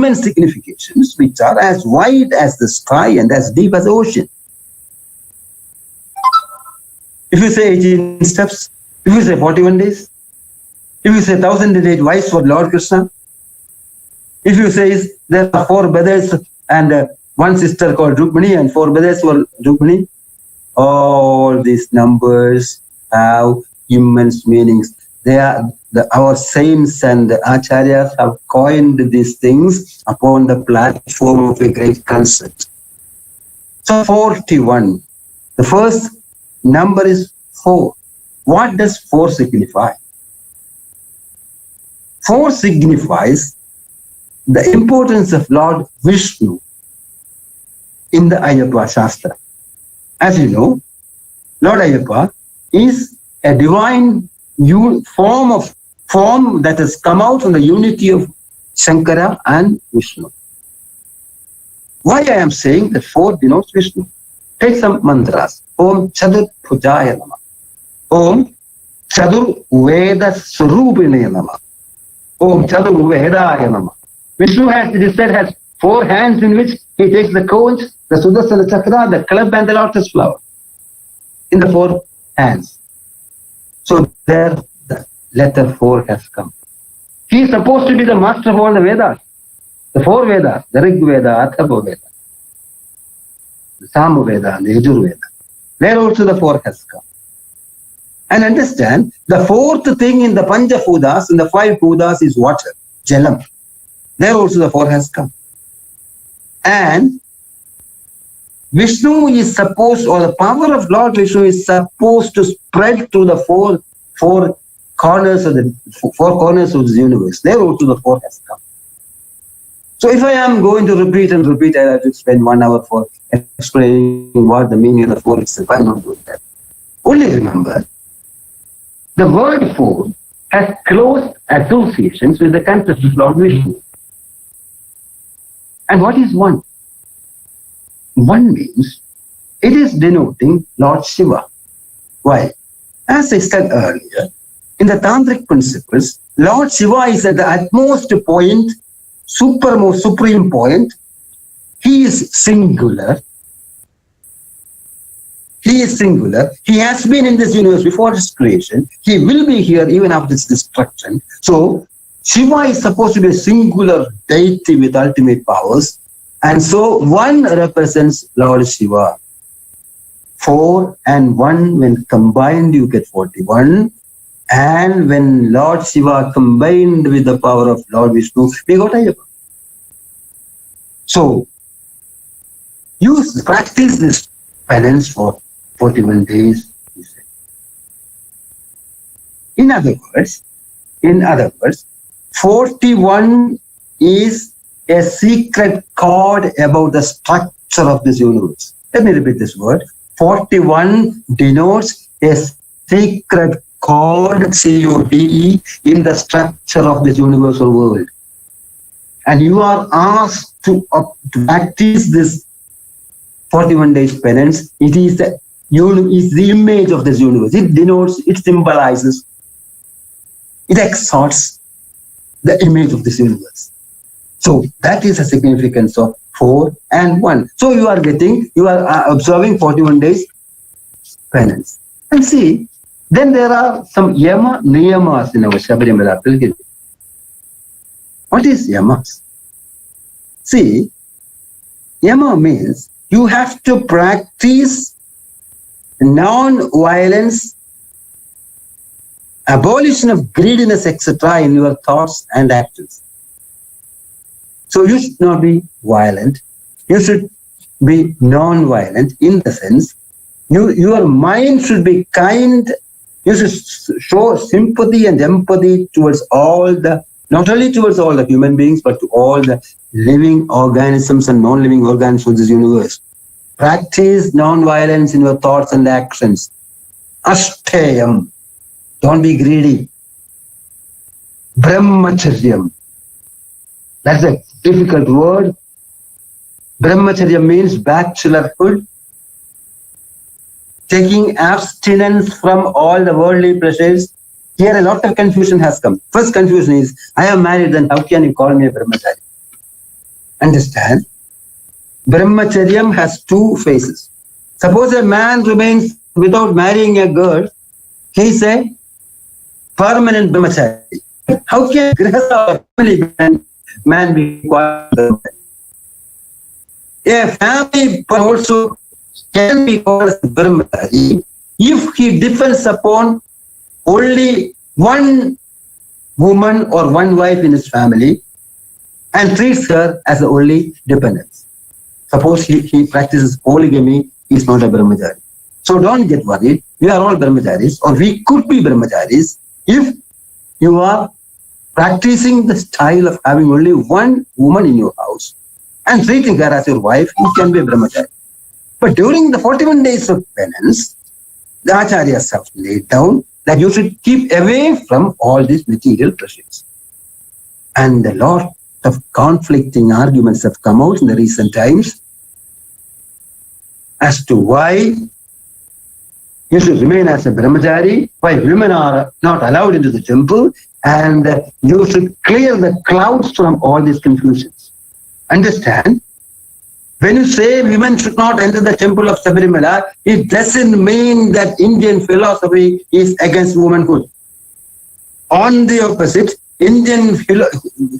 immense significations which are as wide as the sky and as deep as the ocean. If you say 18 steps, if you say 41 days, if you say 1008 wives for Lord Krishna, if you say there are 4 brothers and 1 sister called Rukmini and 4 brothers for Rukmini, all these numbers have immense meanings. They are our saints and acharyas have coined these things upon the platform of a great concept. So 41. The first number is 4. What does 4 signify? 4 signifies the importance of Lord Vishnu in the AYYAPPA Shastra. As you know, Lord AYYAPPA is a divine form that has come out from the unity of Shankara and Vishnu. Why I am saying that 4 denotes Vishnu? Take some mantras. Om Chadur Pujaya Nama. Om Chadur Veda Surupine Nama. Om Chadur Vedaya Nama. Vishnu has, it is said, has 4 hands in which he takes the conch, the Sudarsana Chakra, the club and the lotus flower. In the 4 hands. So there the letter 4 has come. He is supposed to be the master of all the Vedas. The 4 Vedas, the Rig Veda, Atharva Veda, the Sama Veda, and the Yajur Veda. There also the 4 has come. And understand, the 4th thing in the Pancha Bhutas, in the 5 Bhutas is water, Jalam. There also the 4 has come. And Vishnu is supposed, or the power of Lord Vishnu is supposed to spread to the four corners of the 4 corners of the universe. There also the 4 has come. So if I am going to repeat and repeat, I have to spend 1 hour for explaining what the meaning of the 4 is. I am not doing that. Only remember, the word 4 has close associations with the concept of Lord Vishnu. And what is 1? 1 means it is denoting Lord Shiva. Why? As I said earlier, in the Tantric principles, Lord Shiva is at the utmost point, supreme point. He is singular. He is singular. He has been in this universe before its creation. He will be here even after its destruction. So, Shiva is supposed to be a singular deity with ultimate powers. And so 1 represents Lord Shiva. 4 and 1 when combined you get 41. And when Lord Shiva combined with the power of Lord Vishnu, we got AYYAPPA. So, you practice this penance for 41 days. In other words, 41 is a secret code about the structure of this universe. Let me repeat this word. 41 denotes a secret code, C-O-D-E, in the structure of this universal world. And you are asked to practice this 41 days penance. It is the image of this universe. It denotes, it symbolizes, it exalts the image of this universe. So that is the significance of 4 and 1. So you are observing 41 days penance. And see, then there are some yama niyamas in our Sabarimala pilgrimage. What is yamas? See, yama means you have to practice non-violence, abolition of greediness, etc. in your thoughts and actions. So you should not be violent. You should be non-violent in the sense, your mind should be kind. You should show sympathy and empathy towards not only towards all the human beings, but to all the living organisms and non-living organisms of this universe. Practice non-violence in your thoughts and actions. Ashteyam. Don't be greedy. Brahmacharyam. That's a difficult word. Brahmacharya means bachelorhood. Taking abstinence from all the worldly pleasures. Here a lot of confusion has come. First confusion is, I am married, then how can you call me a brahmachari? understand, Brahmacharyam has two phases. Suppose a man remains without marrying a girl, he is a permanent Brahmachari. How can Grihastha family man be called Brahmachari? A family also can be called as Brahmachari if he depends upon only one woman or one wife in his family and treats her as the only dependence. Suppose he practices polygamy, he is not a Brahmachari. So don't get worried. We are all Brahmacharis, or we could be Brahmacharis if you are practicing the style of having only one woman in your house and treating her as your wife. You can be a Brahmachari. But during the 41 days of penance, the Acharyas have laid down that you should keep away from all these material pleasures. And a lot of conflicting arguments have come out in the recent times as to why you should remain as a Brahmachari, why women are not allowed into the temple, and you should clear the clouds from all these confusions. Understand, when you say women should not enter the temple of Sabarimala, it doesn't mean that Indian philosophy is against womanhood. On the opposite, Indian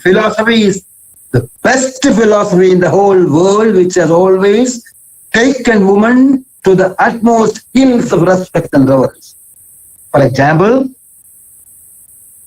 philosophy is the best philosophy in the whole world, which has always taken woman to the utmost hills of respect and reverence. For example,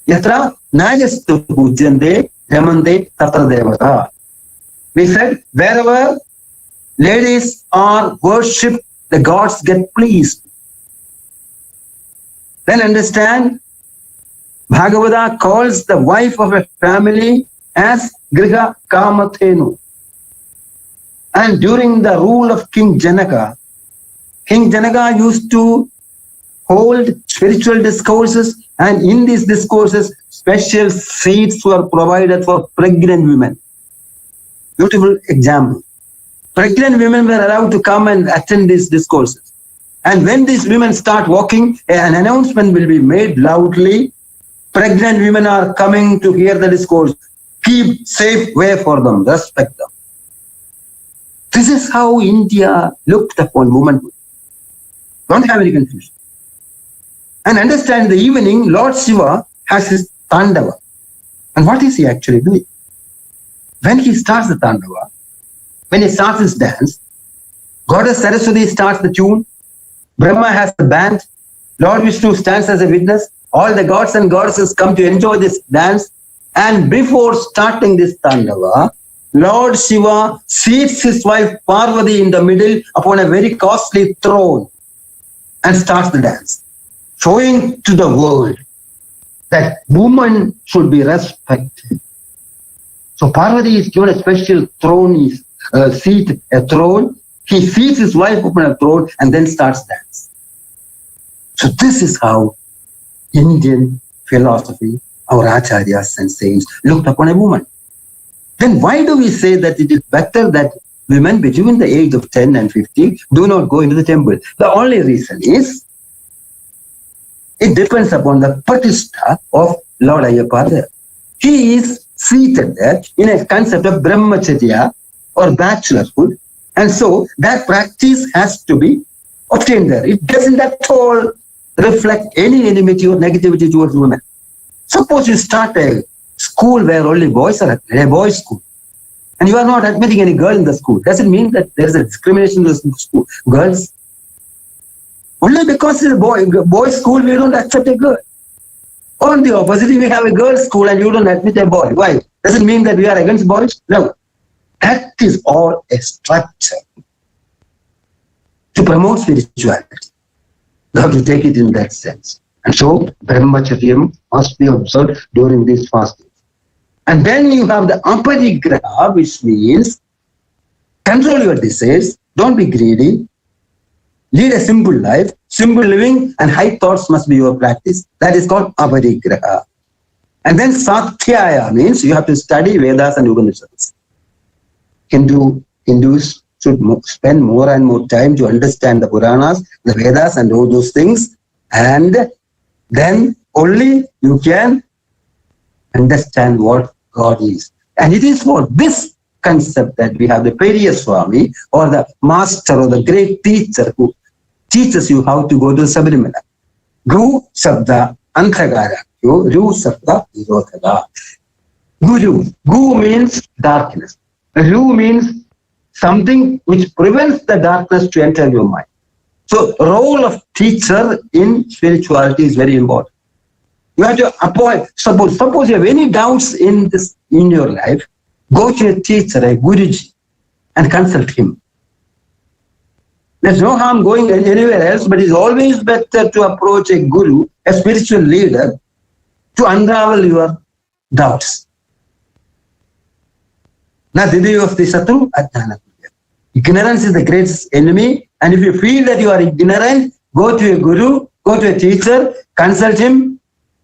Yatra Najastu Pujyante Ramante Tatra Devata. We said, wherever ladies are worshipped, the gods get pleased. Then understand, Bhagavata calls the wife of a family as Griha Kamathenu. And during the rule of King Janaka used to hold spiritual discourses, and in these discourses, special seats were provided for pregnant women. Beautiful example. Pregnant women were allowed to come and attend these discourses. And when these women start walking, an announcement will be made loudly. Pregnant women are coming to hear the discourse. Keep safe way for them. Respect them. This is how India looked upon womanhood. Don't have any confusion. And understand, in the evening, Lord Seva has his Tandava. And what is he actually doing? When he starts the Tandava, when he starts his dance, Goddess Saraswati starts the tune, Brahma has the band, Lord Vishnu stands as a witness, all the gods and goddesses come to enjoy this dance, and before starting this Tandava, Lord Shiva seats his wife Parvati in the middle upon a very costly throne and starts the dance, showing to the world that woman should be respected. So Parvati is given a special throne, a throne. He seats his wife upon a throne and then starts dance. So this is how Indian philosophy, our acharyas and saints looked upon a woman. Then why do we say that it is better that women between the age of 10 and 15 do not go into the temple? The only reason is, it depends upon the pratishtha of Lord Ayyappa there. He is seated there in a concept of brahmacharya or bachelorhood, and so that practice has to be obtained there. It doesn't at all reflect any enmity or negativity towards women. Suppose you start a school where only boys are at a boys' school, and you are not admitting any girl in the school. Does it mean that there is a discrimination in the school? Girls? Only because it's a boys' school, we don't accept a girl. On the opposite, we have a girls' school and you don't admit a boy. Why? Does it mean that we are against boys? No. That is all a structure to promote spirituality. You have to take it in that sense. And so, brahmacharyam must be observed during these fastings. And then you have the aparigraha, which means control your desires, don't be greedy, lead a simple life, simple living and high thoughts must be your practice. That is called aparigraha. And then satyaya means you have to study Vedas and Upanishads. Hindus should spend more and more time to understand the Puranas, the Vedas and all those things, and then only you can understand what God is. And it is for this concept that we have the Periya Swami or the master or the great teacher who teaches you how to go to Sabarimala. Gu Shabda Anthagara. Ru Shabda Virodhaga. Guru. Gu means darkness. Ru means something which prevents the darkness to enter your mind. So, role of teacher in spirituality is very important. You have to appoint. Suppose you have any doubts in your life, go to a teacher, a Guruji, and consult him. There's no harm going anywhere else, but it's always better to approach a guru, a spiritual leader, to unravel your doubts. Ignorance is the greatest enemy, and if you feel that you are ignorant, go to a guru, go to a teacher, consult him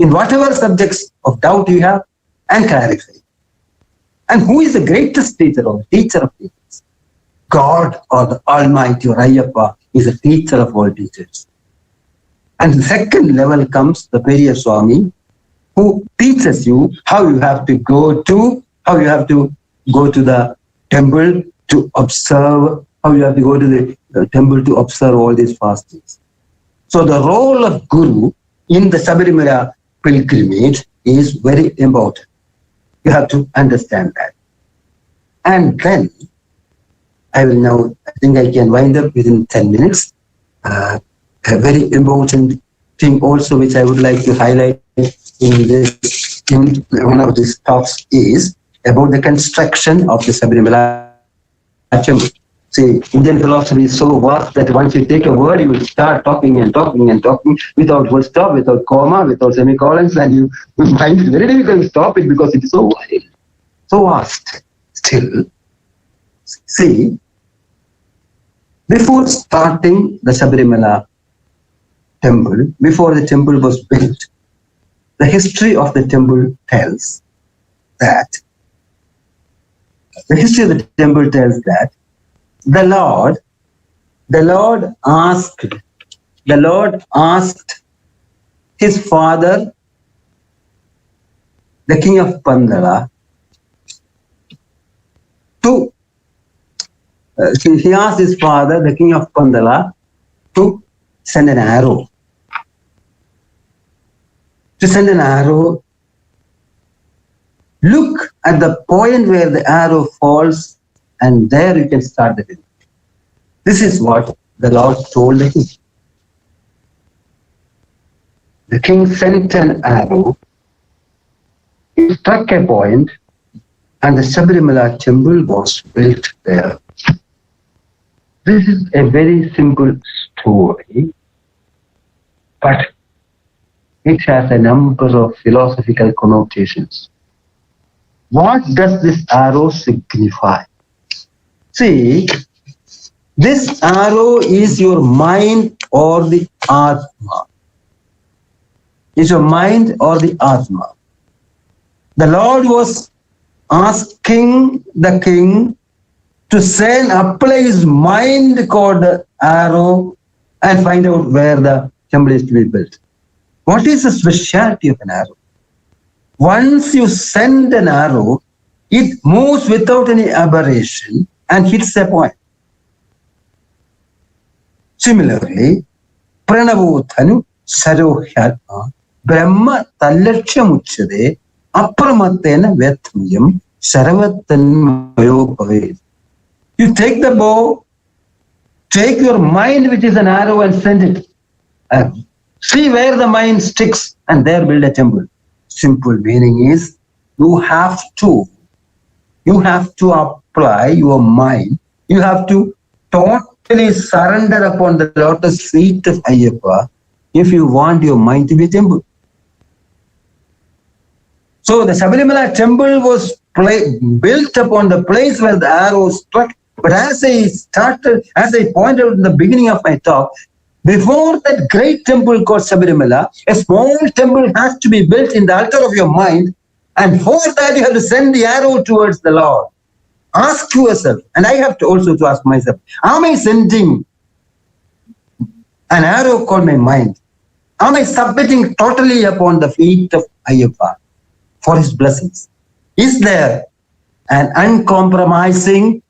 in whatever subjects of doubt you have, and clarify. And who is the greatest teacher or teacher of teachers? God or the Almighty or Ayyappa is a teacher of all teachers. And the second level comes the Periya Swami, who teaches you how you have to go to the temple to observe, how you have to go to the temple to observe all these fastings. So the role of Guru in the Sabarimala pilgrimage is very important. You have to understand that. And then, I think I can wind up within 10 minutes. A very important thing also which I would like to highlight in one of these talks is about the construction of the Sabarimala temple. See, Indian philosophy is so vast that once you take a word, you will start talking and talking and talking without full stop, without comma, without semicolons, and you find it very difficult to stop it because it is so wide, so vast. Still, see, before starting the Sabarimala temple, before the temple was built, the history of the temple tells that the Lord asked his father, the king of Pandala, he asked his father, the king of Pandala, to send an arrow. Look at the point where the arrow falls, and there you can start the village. This is what the Lord told the king. The king sent an arrow, it struck a point, and the Sabarimala temple was built there. This is a very simple story, but it has a number of philosophical connotations. What does this arrow signify? See, this arrow is your mind or the Atma. Is your mind or the Atma. The Lord was asking the king to apply his mind called the arrow and find out where the temple is to be built. What is the specialty of an arrow? Once you send an arrow, it moves without any aberration and hits a point. Similarly, Pranavotanu Sarohyatma Brahma Talakshamuchade Apramatena Vetmiyam Saravatan Mayopave. You take the bow, take your mind, which is an arrow, and send it. See where the mind sticks, and there build a temple. Simple meaning is you have to apply your mind. You have to totally surrender upon the lotus feet of Ayyappa if you want your mind to be a temple. So the Sabarimala temple was built upon the place where the arrow struck. But as I pointed out in the beginning of my talk, before that great temple called Sabarimala, a small temple has to be built in the altar of your mind, and for that you have to send the arrow towards the Lord. Ask yourself, and I have to also to ask myself, am I sending an arrow called my mind? Am I submitting totally upon the feet of Ayyappa for his blessings? Is there and uncompromising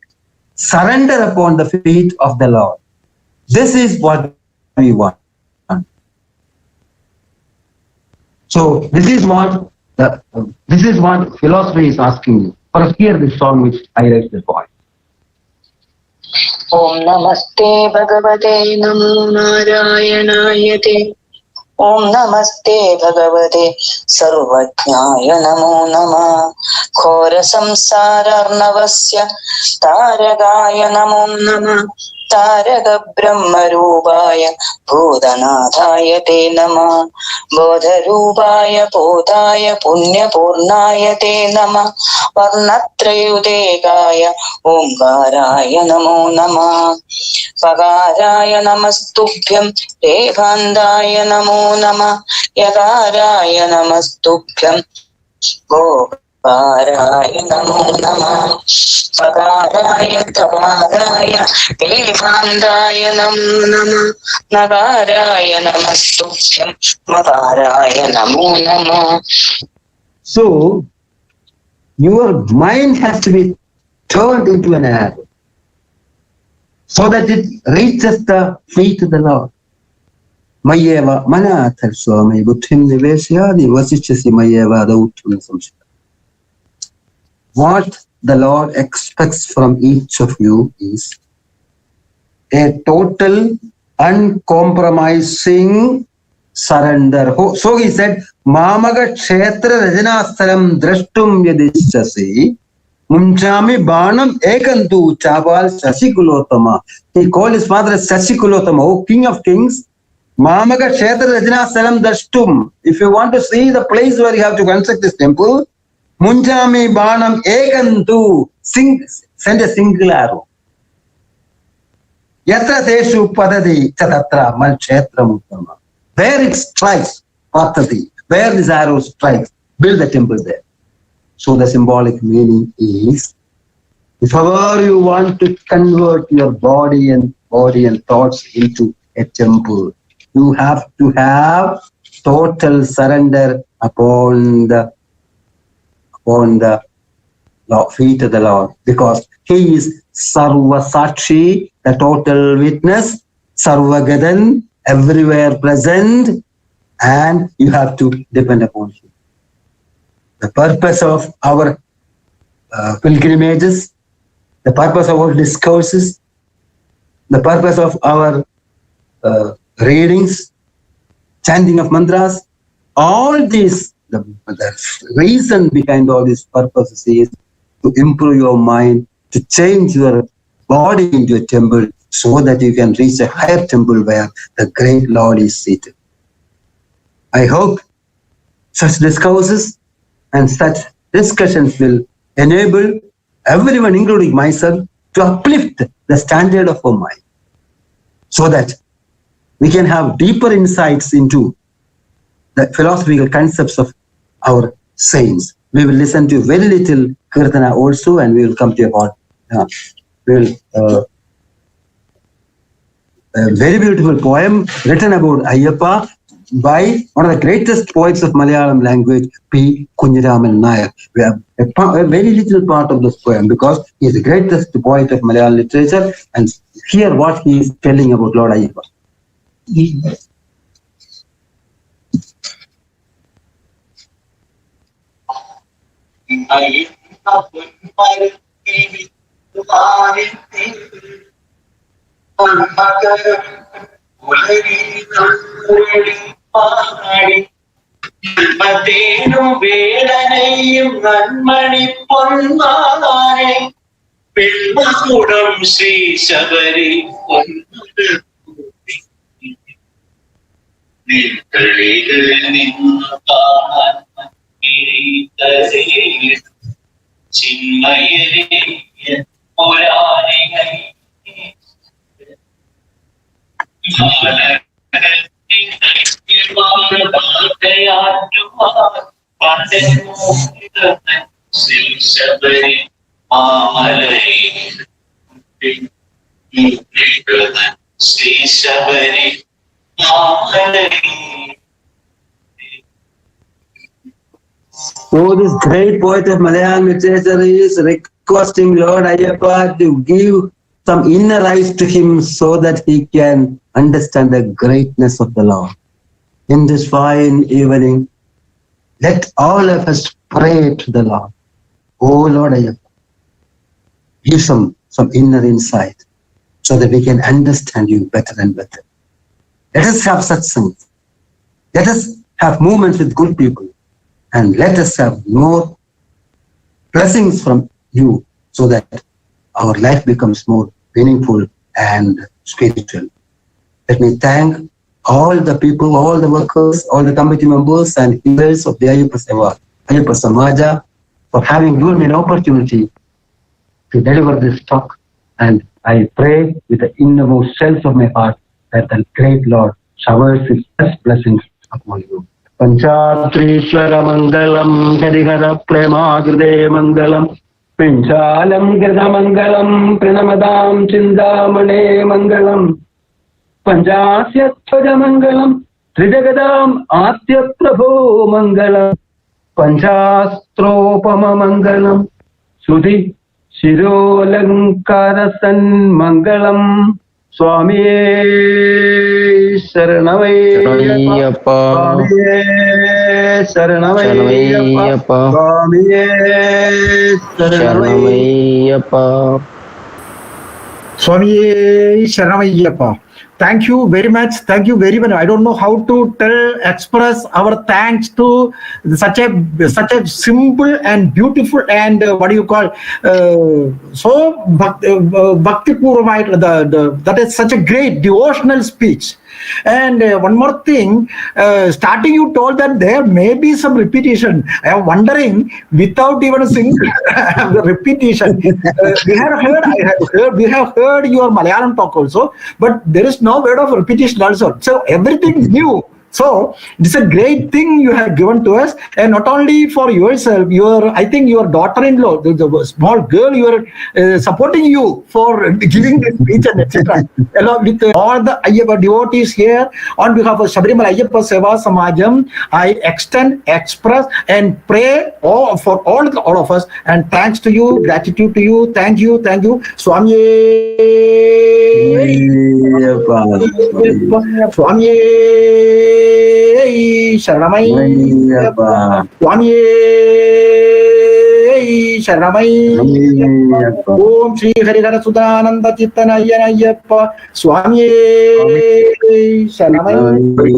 surrender upon the feet of the Lord. This is what we want. So this is what philosophy is asking you. First, hear this song which I raised the voice. Om Namaste Bhagavate Namo Narayanaayate. Om Namaste Bhagavate Sarvajñāya Namo Namah. Ghora samsara arnavasya taragaya Namo Namah. Taraga Brahmarubaya Bhudanādhāya Te Namah. Bodharubaya Bodhāya Punyapurnāya Te Namah. Varnatrayudekāya Omkārāya Namo Namah. Pagaraya Namastubhyam Devandaya Namo Namah. Yagaraya Namastubhyam Goparaya Namo Namah. Pagaraya Tavaraya Devandaya Namo Namah. Nagaraya Namastubhyam Magaraya Namo Namah. So, your mind has to be turned into an arrow so that it reaches the feet of the Lord. Mayeva manathar swami buddhim nivesyadi vasishyasi mayeva dauttam samshita. What the Lord expects from each of you is a total, uncompromising surrender. So he said, Mamaga kshetra rajanastaram drashtum yadishyasi Munchami Banam Ekantu Chabal Shasikulotama. He called his father as Shasikulotama, O King of Kings. Mamaga Kshetra Rajana Salam Dashtum. If you want to see the place where you have to construct this temple, Munchami Banam Ekantu. Send a single arrow. Yatra Teshu Padadi Chatatra Mal Kshetra Muttama. Where it strikes, Patadi, where this arrow strikes, build the temple there. So the symbolic meaning is, if ever you want to convert your body and thoughts into a temple, you have to have total surrender upon the feet of the Lord, because He is Sarva Sakshi, the total witness, Sarva Gadan, everywhere present, and you have to depend upon Him. The purpose of our pilgrimages, the purpose of our discourses, the purpose of our readings, chanting of mantras, all these, the reason behind all these purposes is to improve your mind, to change your body into a temple so that you can reach a higher temple where the great Lord is seated. I hope such discourses and such discussions will enable everyone, including myself, to uplift the standard of our mind so that we can have deeper insights into the philosophical concepts of our saints. We will listen to very little Kirtana also, and we will come to about a very beautiful poem written about Ayyappa by one of the greatest poets of Malayalam language, P. Kunjiraman Nair. We have a very little part of this poem because he is the greatest poet of Malayalam literature, and hear what he is telling about Lord Ayyappa. Matenu Vedanayum Nanmani Ponnare Pilmakudam Sri Sabari Nilkaligal Ninnukaan Kiritare Chinmayare Puranigai So this great poet of Malayalam literature is requesting Lord Ayyappa to give some inner eyes to him so that he can understand the greatness of the Lord. In this fine evening, let all of us pray to the Lord. Oh Lord Ayyappa, give some inner insight so that we can understand you better and better. Let us have satsang. Let us have movements with good people. And let us have more blessings from you so that our life becomes more meaningful and spiritual. Let me thank all the people, all the workers, all the committee members and hearers of the AYYAPPA Seva, AYYAPPA Samajam for having given me an opportunity to deliver this talk. And I pray with the innermost self of my heart that the great Lord showers his best blessings upon you. Panchatrishwara Mangalam Harihara Premagrade Mangalam Pinchalam Grida Mangalam Prinamadam Chindamane Mangalam Panchasya Tvaja Mangalam Trijagadam Atya Prabho Mangalam Panchastropama Mangalam Sudhi Shirolankarasan Mangalam Swami Saranavayyappa Saranavayyappa Swami Saranavayyappa Swami Saranavayyappa. Thank you very much. Thank you very much. I don't know how to express our thanks to such a simple and beautiful and so bhakti purvamite. That is such a great devotional speech. And one more thing, starting you told that there may be some repetition. I am wondering, without even a single repetition, we have heard your Malayalam talk also, but there is no word of repetition also. So everything is new. So it's a great thing you have given to us, and not only for yourself, I think your daughter-in-law, the small girl, you are supporting you for giving this speech and etc. Along with all the Ayyappa devotees here, on behalf of Sabarimala Ayyappa Seva Samajam, I express and pray for all of us, and thanks to you, gratitude to you, thank you, Swami. Swami Sharanamayyappa. Swami Sharanamayyappa. Om Shri Harihara Sudananda Chittanayyappa. Swami Sharanamayyappa.